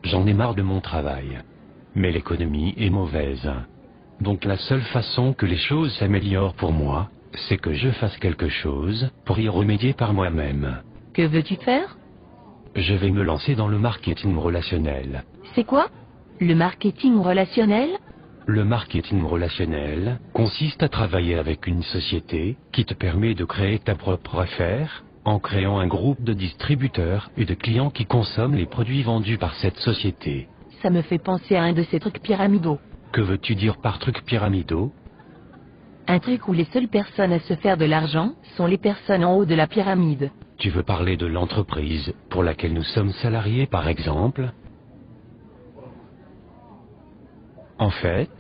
J'en ai marre de mon travail. Mais l'économie est mauvaise. Donc la seule façon que les choses s'améliorent pour moi, c'est que je fasse quelque chose pour y remédier par moi-même. Que veux-tu faire? Je vais me lancer dans le marketing relationnel. C'est quoi? Le marketing relationnel? Le marketing relationnel consiste à travailler avec une société qui te permet de créer ta propre affaire, en créant un groupe de distributeurs et de clients qui consomment les produits vendus par cette société. Ça me fait penser à un de ces trucs pyramidaux. Que veux-tu dire par trucs pyramidaux? Un truc où les seules personnes à se faire de l'argent sont les personnes en haut de la pyramide. Tu veux parler de l'entreprise pour laquelle nous sommes salariés par exemple? En fait,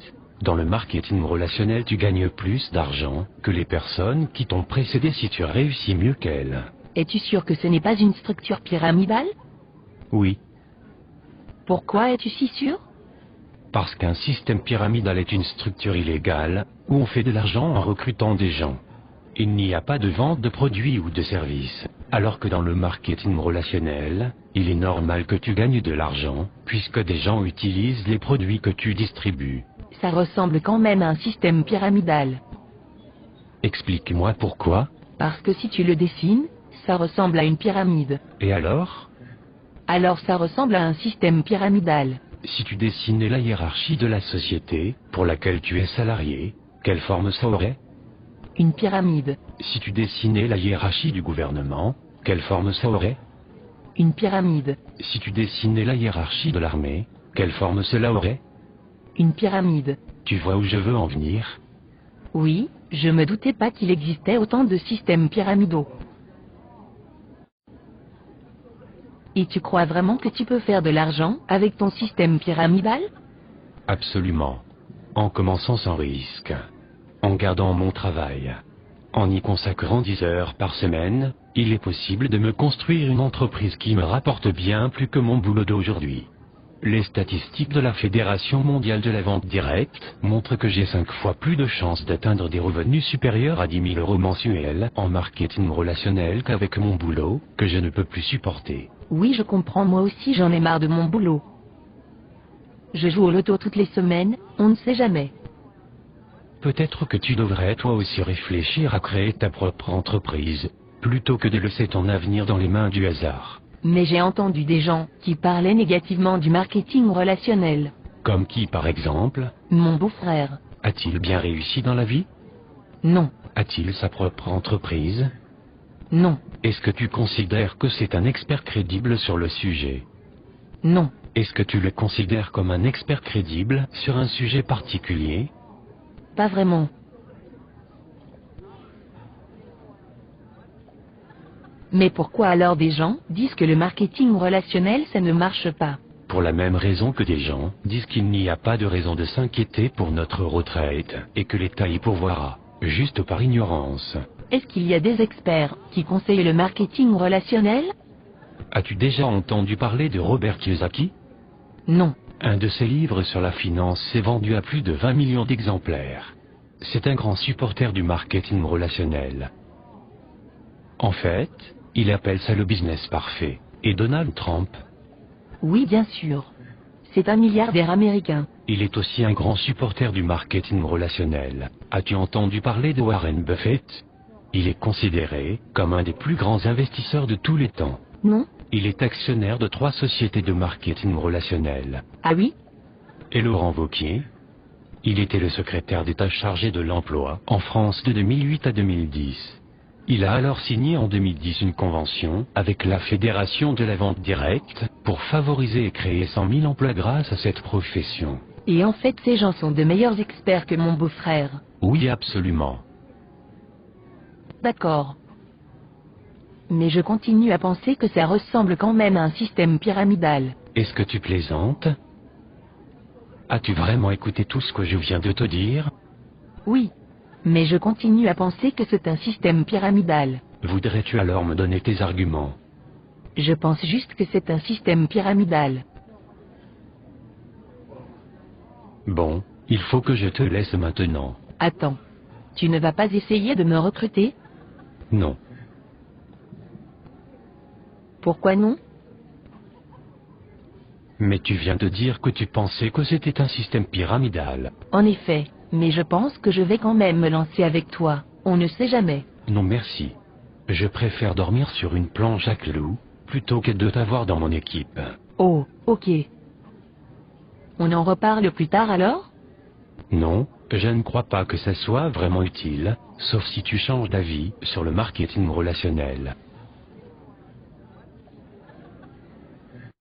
dans le marketing relationnel tu gagnes plus d'argent que les personnes qui t'ont précédé si tu réussis mieux qu'elles. Es-tu sûr que ce n'est pas une structure pyramidale? Oui, Pourquoi es-tu si sûr? parce qu'un système pyramidal est une structure illégale où on fait de l'argent en recrutant des gens. Il n'y a pas de vente de produits ou de services, alors que dans le marketing relationnel, il est normal que tu gagnes de l'argent, puisque des gens utilisent les produits que tu distribues. Ça ressemble quand même à un système pyramidal. Explique-moi pourquoi, Parce que si tu le dessines, ça ressemble à une pyramide. et alors? Alors ça ressemble à un système pyramidal. Si tu dessinais la hiérarchie de la société, pour laquelle tu es salarié, quelle forme ça aurait? Une pyramide. Si tu dessinais la hiérarchie du gouvernement, quelle forme ça aurait? Une pyramide. Si tu dessinais la hiérarchie de l'armée, quelle forme cela aurait? Une pyramide. Tu vois où je veux en venir? Oui, je me doutais pas qu'il existait autant de systèmes pyramidaux. Et tu crois vraiment que tu peux faire de l'argent avec ton système pyramidal? Absolument. En commençant sans risque. En gardant mon travail. En y consacrant 10 heures par semaine, il est possible de me construire une entreprise qui me rapporte bien plus que mon boulot d'aujourd'hui. Les statistiques de la Fédération mondiale de la vente directe montrent que j'ai 5 fois plus de chances d'atteindre des revenus supérieurs à 10 000 euros mensuels en marketing relationnel qu'avec mon boulot, que je ne peux plus supporter. Oui, je comprends, moi aussi j'en ai marre de mon boulot. Je joue au loto toutes les semaines, on ne sait jamais. Peut-être que tu devrais toi aussi réfléchir à créer ta propre entreprise, plutôt que de laisser ton avenir dans les mains du hasard. Mais j'ai entendu des gens qui parlaient négativement du marketing relationnel. Comme qui par exemple? Mon beau-frère. A-t-il bien réussi dans la vie? Non, A-t-il sa propre entreprise? non, Est-ce que tu considères que c'est un expert crédible sur le sujet? non, Est-ce que tu le considères comme un expert crédible sur un sujet particulier? pas vraiment. Mais pourquoi alors des gens disent que le marketing relationnel ça ne marche pas? Pour la même raison que des gens disent qu'il n'y a pas de raison de s'inquiéter pour notre retraite, et que l'État y pourvoira, juste par ignorance. Est-ce qu'il y a des experts qui conseillent le marketing relationnel? As-tu déjà entendu parler de Robert Kiyosaki? Non. Un de ses livres sur la finance s'est vendu à plus de 20 millions d'exemplaires. C'est un grand supporter du marketing relationnel. En fait, il appelle ça le business parfait. Et Donald Trump? Oui, bien sûr. C'est un milliardaire américain. Il est aussi un grand supporter du marketing relationnel. As-tu entendu parler de Warren Buffett? Il est considéré comme un des plus grands investisseurs de tous les temps. Non? Il est actionnaire de 3 sociétés de marketing relationnel. Ah oui? Et Laurent Wauquiez? Il était le secrétaire d'État chargé de l'emploi en France de 2008 à 2010. Il a alors signé en 2010 une convention avec la Fédération de la vente directe pour favoriser et créer 100 000 emplois grâce à cette profession. Et en fait ces gens sont de meilleurs experts que mon beau-frère. Oui, absolument. D'accord. Mais je continue à penser que ça ressemble quand même à un système pyramidal. Est-ce que tu plaisantes? As-tu vraiment écouté tout ce que je viens de te dire? Oui. Mais je continue à penser que c'est un système pyramidal. Voudrais-tu alors me donner tes arguments? Je pense juste que c'est un système pyramidal. Bon, il faut que je te laisse maintenant. Attends. Tu ne vas pas essayer de me recruter? Non. Pourquoi non? Mais tu viens de dire que tu pensais que c'était un système pyramidal. En effet, mais je pense que je vais quand même me lancer avec toi. On ne sait jamais. Non merci. Je préfère dormir sur une planche à clous, plutôt que de t'avoir dans mon équipe. Oh, ok. On en reparle plus tard alors? Non, je ne crois pas que ça soit vraiment utile, sauf si tu changes d'avis sur le marketing relationnel.